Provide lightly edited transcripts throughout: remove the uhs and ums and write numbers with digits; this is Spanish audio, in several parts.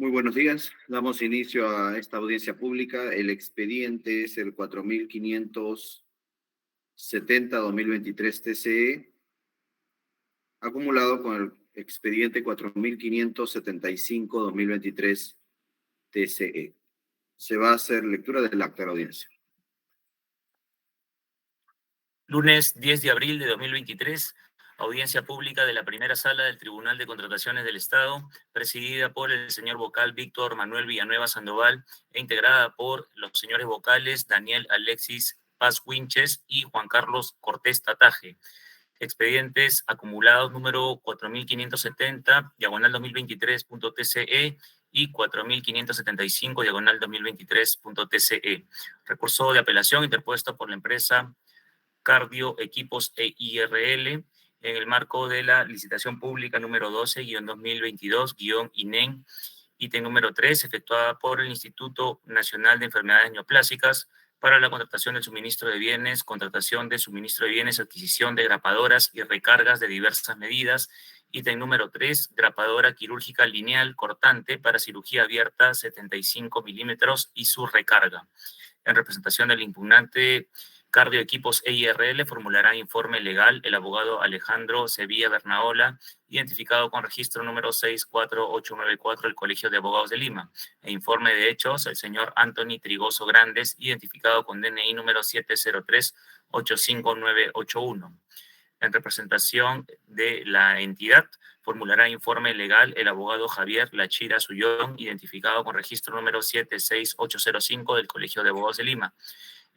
Muy buenos días. Damos inicio a esta audiencia pública. El expediente es el 4570-2023 TCE, acumulado con el expediente 4575-2023 TCE. Se va a hacer lectura del acta de la audiencia. Lunes 10 de abril de 2023, audiencia pública de la primera sala del Tribunal de Contrataciones del Estado, presidida por el señor vocal Víctor Manuel Villanueva Sandoval e integrada por los señores vocales Daniel Alexis Paz Winches y Juan Carlos Cortés Tataje. Expedientes acumulados número 4570, diagonal 2023.tce y 4575, diagonal 2023.tce. Recurso de apelación interpuesto por la empresa Cardio Equipos EIRL en el marco de la licitación pública número 12-2022-INEN, ítem número 3, efectuada por el Instituto Nacional de Enfermedades Neoplásicas para la contratación del suministro de bienes, contratación de suministro de bienes, adquisición de grapadoras y recargas de diversas medidas. Ítem número 3, grapadora quirúrgica lineal cortante para cirugía abierta 75 milímetros y su recarga. En representación del impugnante Cardio Equipos EIRL formulará informe legal el abogado Alejandro Sevilla Bernaola, identificado con registro número 64894 del Colegio de Abogados de Lima. E informe de hechos el señor Anthony Trigoso Grandes, identificado con DNI número 703-85981. En representación de la entidad, formulará informe legal el abogado Javier Lachira Sullón, identificado con registro número 76805 del Colegio de Abogados de Lima.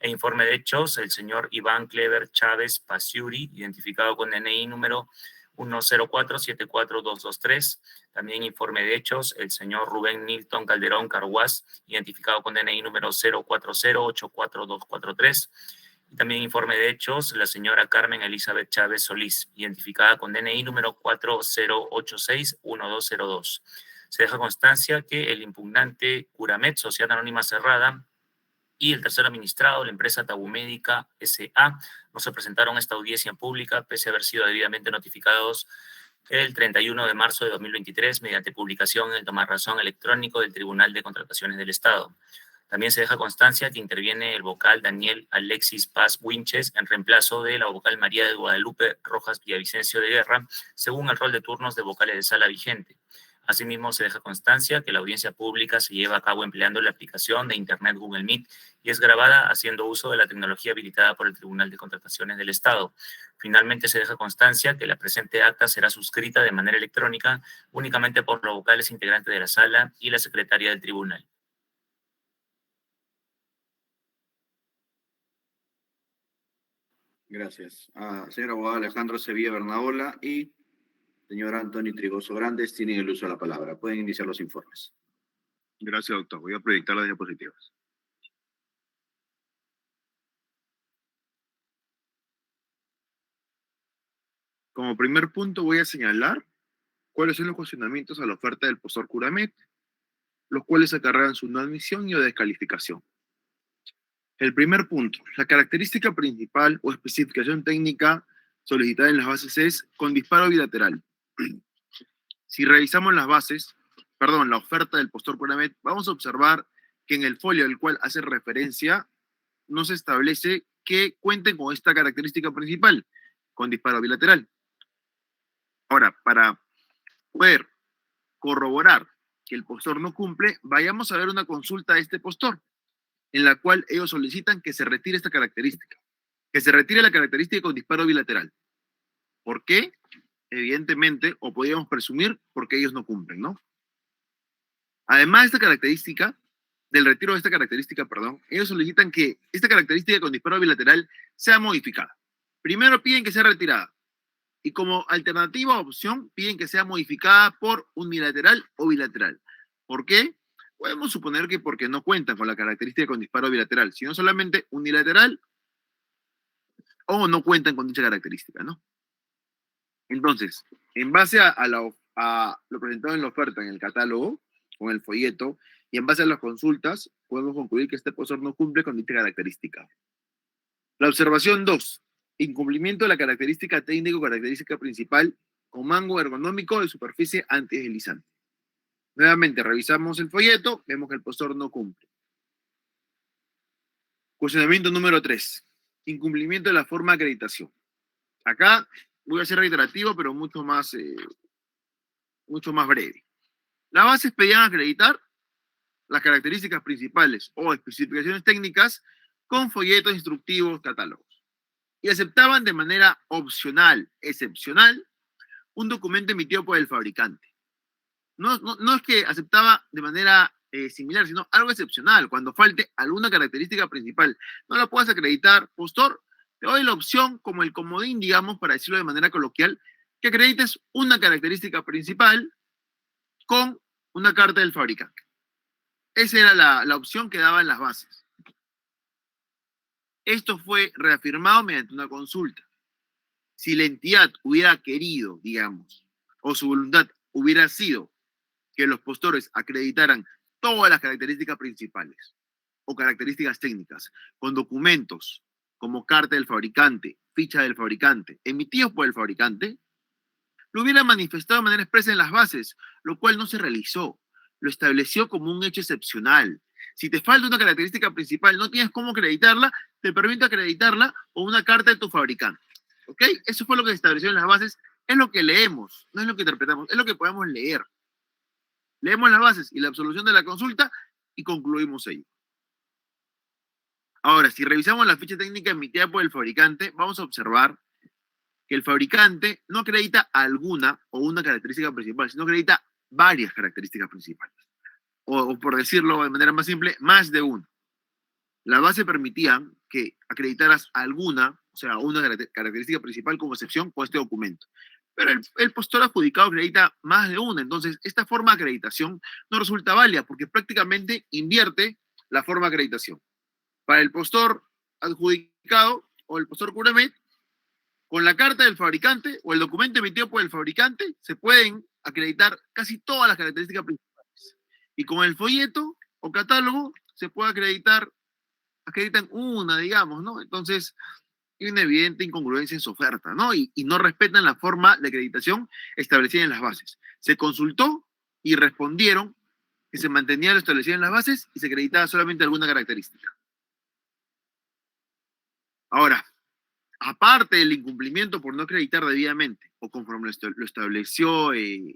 E informe de hechos, el señor Iván Clever Chávez Pasiuri, identificado con DNI número 10474223. También informe de hechos, el señor Rubén Nilton Calderón Carguás, identificado con DNI número 04084243. Y también informe de hechos, la señora Carmen Elizabeth Chávez Solís, identificada con DNI número 40861202. Se deja constancia que el impugnante Curamed, Sociedad Anónima Cerrada, y el tercer administrado, la empresa Tabumédica S.A., no se presentaron a esta audiencia pública, pese a haber sido debidamente notificados el 31 de marzo de 2023 mediante publicación en el tomarrazón electrónico del Tribunal de Contrataciones del Estado. También se deja constancia que interviene el vocal Daniel Alexis Paz Winches en reemplazo de la vocal María de Guadalupe Rojas Villavicencio de Guerra, según el rol de turnos de vocales de sala vigente. Asimismo, se deja constancia que la audiencia pública se lleva a cabo empleando la aplicación de Internet Google Meet y es grabada haciendo uso de la tecnología habilitada por el Tribunal de Contrataciones del Estado. Finalmente, se deja constancia que la presente acta será suscrita de manera electrónica únicamente por los vocales integrantes de la sala y la secretaria del tribunal. Gracias. Señor abogado Alejandro Sevilla Bernaola y señor Anthony Trigoso Grandes tienen el uso de la palabra. Pueden iniciar los informes. Gracias, doctor. Voy a proyectar las diapositivas. Como primer punto voy a señalar cuáles son los cuestionamientos a la oferta del postor Curamed, los cuales acarrean su no admisión y o descalificación. El primer punto, la característica principal o especificación técnica solicitada en las bases es con disparo bilateral. Si revisamos las bases, la oferta del postor Curamed, vamos a observar que en el folio al cual hace referencia no se establece que cuenten con esta característica principal, con disparo bilateral. Ahora, para poder corroborar que el postor no cumple, vayamos a ver una consulta de este postor, en la cual ellos solicitan que se retire esta característica, que se retire la característica con disparo bilateral. ¿Por qué? Evidentemente, o podríamos presumir, porque ellos no cumplen, ¿no? Además de esta característica, del retiro de esta característica, ellos solicitan que esta característica con disparo bilateral sea modificada. Primero piden que sea retirada, y como alternativa o opción piden que sea modificada por unilateral o bilateral. ¿Por qué? Podemos suponer que porque no cuentan con la característica con disparo bilateral, sino solamente unilateral o no cuentan con dicha característica, ¿no? Entonces, en base a lo presentado en la oferta, en el catálogo, con el folleto, y en base a las consultas, podemos concluir que este postor no cumple con dicha característica. La observación 2. Incumplimiento de la característica técnica o característica principal con mango ergonómico de superficie antideslizante. Nuevamente, revisamos el folleto, vemos que el postor no cumple. Cuestionamiento número 3. Incumplimiento de la forma de acreditación. Acá voy a ser reiterativo, pero mucho más breve. Las bases pedían acreditar las características principales o especificaciones técnicas con folletos instructivos, catálogos. Y aceptaban de manera opcional, excepcional, un documento emitido por el fabricante. No es que aceptaba de manera similar, sino algo excepcional. Cuando falte alguna característica principal, no la puedas acreditar, postor, te doy la opción como el comodín, digamos, para decirlo de manera coloquial, que acredites una característica principal con una carta del fabricante. Esa era la opción que daban las bases. Esto fue reafirmado mediante una consulta. Si la entidad hubiera querido, digamos, o su voluntad hubiera sido que los postores acreditaran todas las características principales o características técnicas con documentos como carta del fabricante, ficha del fabricante, emitidos por el fabricante, lo hubiera manifestado de manera expresa en las bases, lo cual no se realizó. Lo estableció como un hecho excepcional. Si te falta una característica principal, no tienes cómo acreditarla, te permite acreditarla o una carta de tu fabricante. ¿Ok? Eso fue lo que se estableció en las bases. Es lo que leemos, no es lo que interpretamos, es lo que podemos leer. Leemos las bases y la absolución de la consulta y concluimos ello. Ahora, si revisamos la ficha técnica emitida por el fabricante, vamos a observar que el fabricante no acredita alguna o una característica principal, sino acredita varias características principales. O por decirlo de manera más simple, más de una. La base permitía que acreditaras alguna, o sea, una característica principal como excepción con este documento. Pero el postor adjudicado acredita más de una. Entonces, esta forma de acreditación no resulta válida porque prácticamente invierte la forma de acreditación. Para el postor adjudicado o el postor Curamet, con la carta del fabricante o el documento emitido por el fabricante se pueden acreditar casi todas las características principales. Y con el folleto o catálogo se puede acreditan una, digamos, ¿no? Entonces, hay una evidente incongruencia en su oferta, ¿no? Y no respetan la forma de acreditación establecida en las bases. Se consultó y respondieron que se mantenía lo establecido en las bases y se acreditaba solamente alguna característica. Ahora, aparte del incumplimiento por no acreditar debidamente o conforme lo establecieron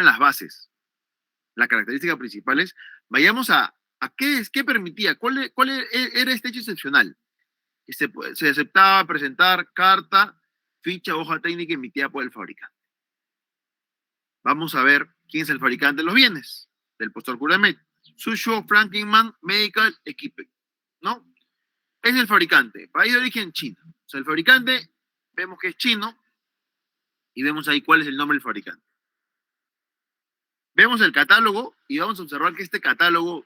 las bases, las características principales, vayamos a qué permitía, cuál era este hecho excepcional. Se aceptaba presentar carta, ficha, hoja técnica emitida por el fabricante. Vamos a ver quién es el fabricante de los bienes del postor Curamet. Suzhou Franklin Medical Equipment, ¿no? Es el fabricante, país de origen chino. O sea, el fabricante, vemos que es chino y vemos ahí cuál es el nombre del fabricante. Vemos el catálogo y vamos a observar que este catálogo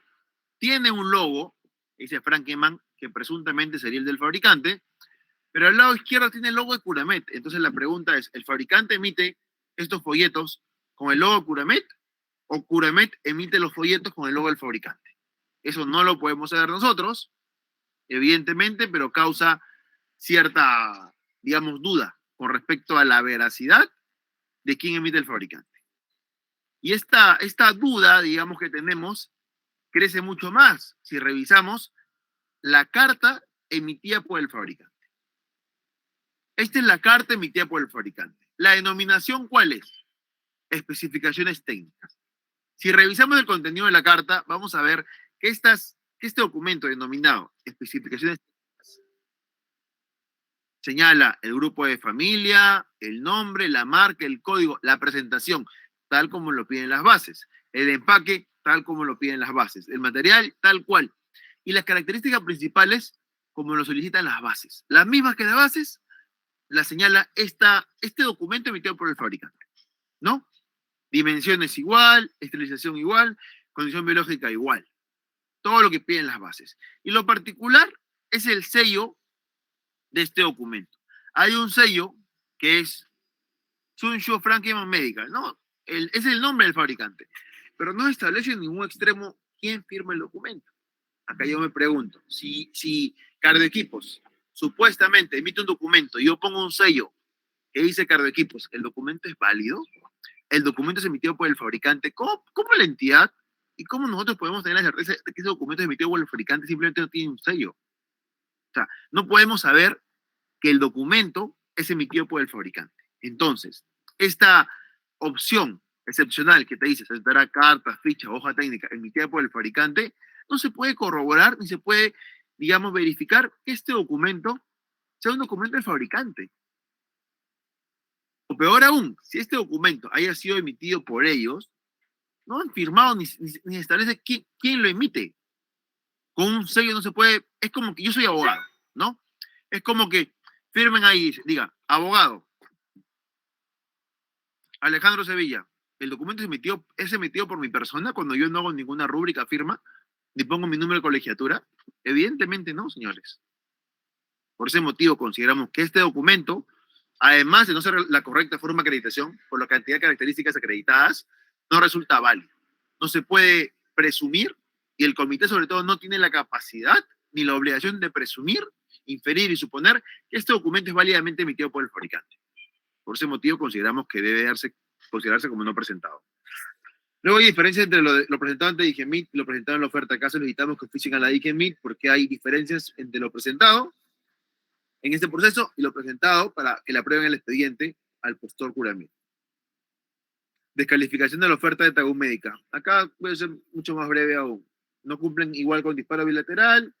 tiene un logo, dice Frankenman, que presuntamente sería el del fabricante, pero al lado izquierdo tiene el logo de Curamet. Entonces la pregunta es, ¿el fabricante emite estos folletos con el logo de Curamet o Curamet emite los folletos con el logo del fabricante? Eso no lo podemos saber nosotros, evidentemente, pero causa cierta, digamos, duda con respecto a la veracidad de quién emite el fabricante. Y esta duda, digamos, que tenemos, crece mucho más si revisamos la carta emitida por el fabricante. Esta es la carta emitida por el fabricante. ¿La denominación cuál es? Especificaciones técnicas. Si revisamos el contenido de la carta, vamos a ver que este documento denominado especificaciones técnicas señala el grupo de familia, el nombre, la marca, el código, la presentación, tal como lo piden las bases, el empaque, tal como lo piden las bases, el material, tal cual, y las características principales, como lo solicitan las bases. Las mismas que las bases, las señala este documento emitido por el fabricante, ¿no? Dimensiones igual, esterilización igual, condición biológica igual. Todo lo que piden las bases. Y lo particular es el sello de este documento. Hay un sello que es Suzhou Franklin Medical, ¿no? Es el nombre del fabricante, pero no establece en ningún extremo quién firma el documento. Acá yo me pregunto, si Cardioequipos supuestamente emite un documento y yo pongo un sello que dice Cardioequipos, ¿el documento es válido? el documento es emitido por el fabricante, ¿cómo la entidad y cómo nosotros podemos tener la certeza de que ese documento es emitido por el fabricante simplemente no tiene un sello? O sea, no podemos saber que el documento es emitido por el fabricante. Entonces, esta opción excepcional que te dice, se dará carta, ficha, hoja técnica emitida por el fabricante, no se puede corroborar ni se puede, digamos, verificar que este documento sea un documento del fabricante. O peor aún, si este documento haya sido emitido por ellos, no han firmado ni establece quién lo emite. Con un sello no se puede, es como que yo soy abogado, ¿no? Es como que firmen ahí, diga, abogado, Alejandro Sevilla, el documento es emitido por mi persona cuando yo no hago ninguna rúbrica firma, ni pongo mi número de colegiatura. Evidentemente no, señores. Por ese motivo consideramos que este documento, además de no ser la correcta forma de acreditación, por la cantidad de características acreditadas, no resulta válido. No se puede presumir y el comité sobre todo no tiene la capacidad ni la obligación de presumir, inferir y suponer que este documento es válidamente emitido por el fabricante. Por ese motivo consideramos que debe considerarse como no presentado. Luego hay diferencias entre lo presentado ante DIGEMIT y lo presentado en la oferta. Acá solicitamos que oficien a la DIGEMIT porque hay diferencias entre lo presentado en este proceso y lo presentado para que le aprueben el expediente al postor Curamit. Descalificación de la oferta de Tagum Médica. Acá puede ser mucho más breve aún. No cumplen igual con disparo bilateral,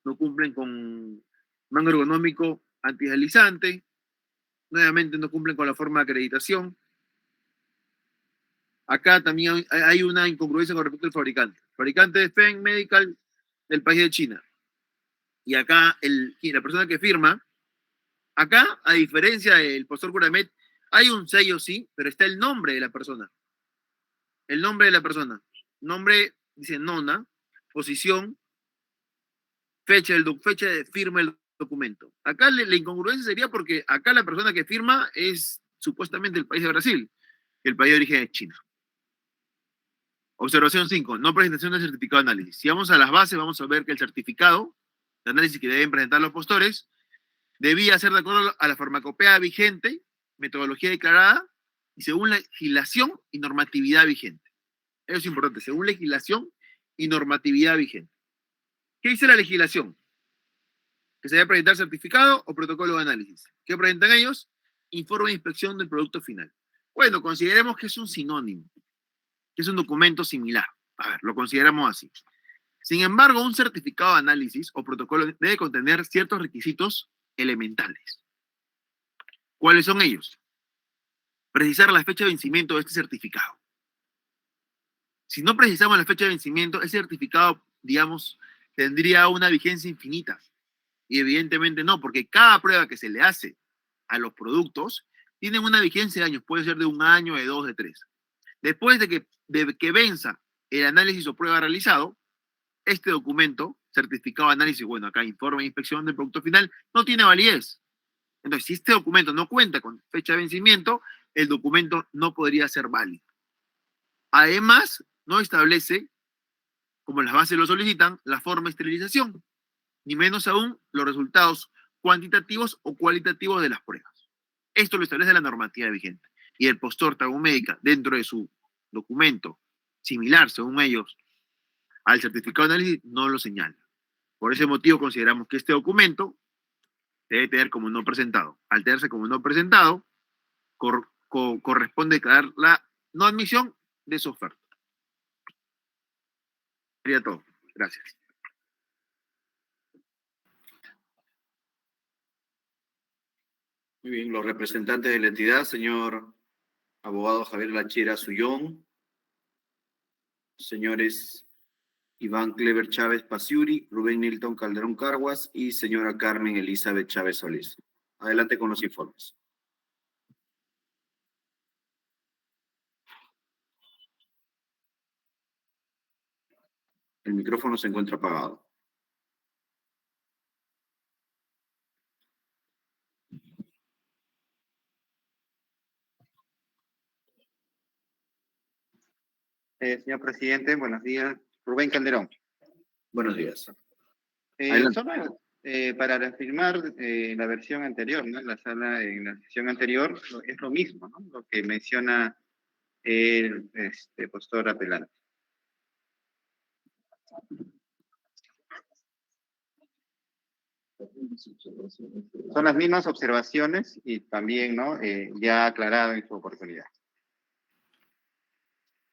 no cumplen con mango ergonómico antideslizante, nuevamente no cumplen con la forma de acreditación. Acá también hay una incongruencia con respecto al fabricante. El fabricante es Feng Medical del país de China. Y acá la persona que firma, acá, a diferencia del postor Curamet, hay un sello, sí, pero está el nombre de la persona. El nombre de la persona. Nombre, dice nona, posición, fecha de firma del documento. Acá la incongruencia sería porque acá la persona que firma es supuestamente el país de Brasil, el país de origen es China. Observación 5. No presentación del certificado de análisis. Si vamos a las bases, vamos a ver que el certificado de análisis que deben presentar los postores debía ser de acuerdo a la farmacopea vigente, metodología declarada y según legislación y normatividad vigente. Eso es importante, según legislación y normatividad vigente. ¿Qué dice la legislación? Que se debe presentar certificado o protocolo de análisis. ¿Qué presentan ellos? Informe de inspección del producto final. Bueno, consideremos que es un sinónimo, que es un documento similar. A ver, lo consideramos así. Sin embargo, un certificado de análisis o protocolo debe contener ciertos requisitos elementales. ¿Cuáles son ellos? Precisar la fecha de vencimiento de este certificado. Si no precisamos la fecha de vencimiento, ese certificado, digamos, tendría una vigencia infinita. Y evidentemente no, porque cada prueba que se le hace a los productos tiene una vigencia de años. Puede ser de 1 año, de 2, de 3. Después de que venza el análisis o prueba realizado, este documento, certificado de análisis, bueno, acá informe de inspección del producto final, no tiene validez. Entonces, si este documento no cuenta con fecha de vencimiento, el documento no podría ser válido. Además, no establece, como las bases lo solicitan, la forma de esterilización, ni menos aún los resultados cuantitativos o cualitativos de las pruebas. Esto lo establece la normativa vigente. Y el postor Tagum Médica, dentro de su documento similar, según ellos, al certificado de análisis, no lo señala. Por ese motivo consideramos que este documento debe tener como no presentado. Al tenerse como no presentado, corresponde declarar la no admisión de su oferta. Sería todo. Gracias. Muy bien, los representantes de la entidad, señor abogado Javier Lachera Sullón, señores Iván Clever Chávez Pasiuri, Rubén Nilton Calderón Carguas y señora Carmen Elizabeth Chávez Solís. Adelante con los informes. El micrófono se encuentra apagado. Señor presidente, buenos días. Rubén Calderón. Buenos días. Solo Para reafirmar la versión anterior, ¿no? En la sesión anterior, es lo mismo, ¿no? Lo que menciona el postor apelante. Son las mismas observaciones y también, ¿no? Ya aclarado en su oportunidad.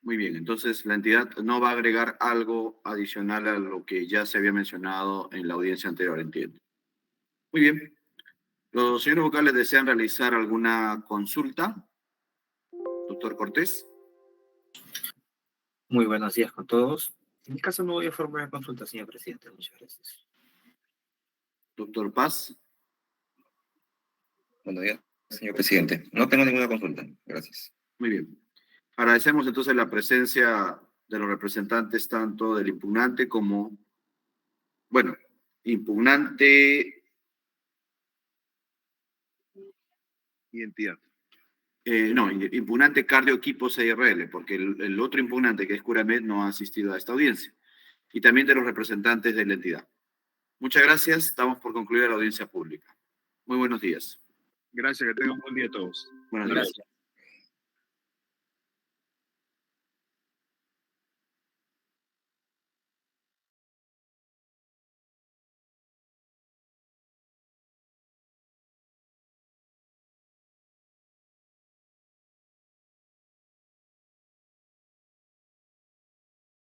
Muy bien, entonces la entidad no va a agregar algo adicional a lo que ya se había mencionado en la audiencia anterior, entiendo. Muy bien. ¿Los señores vocales desean realizar alguna consulta? Doctor Cortés. Muy buenos días con todos. En mi caso no voy a formular consulta, señor presidente. Muchas gracias. Doctor Paz. Buenos días, señor presidente. No tengo ninguna consulta. Gracias. Muy bien. Agradecemos entonces la presencia de los representantes tanto del impugnante como, bueno, impugnante, Identidad. no, impugnante Cardio Equipo CRL, porque el otro impugnante, que es Curamed, no ha asistido a esta audiencia. Y también de los representantes de la entidad. Muchas gracias. Estamos por concluir la audiencia pública. Muy buenos días. Gracias, que tengan un buen día a todos. Buenos días. Gracias.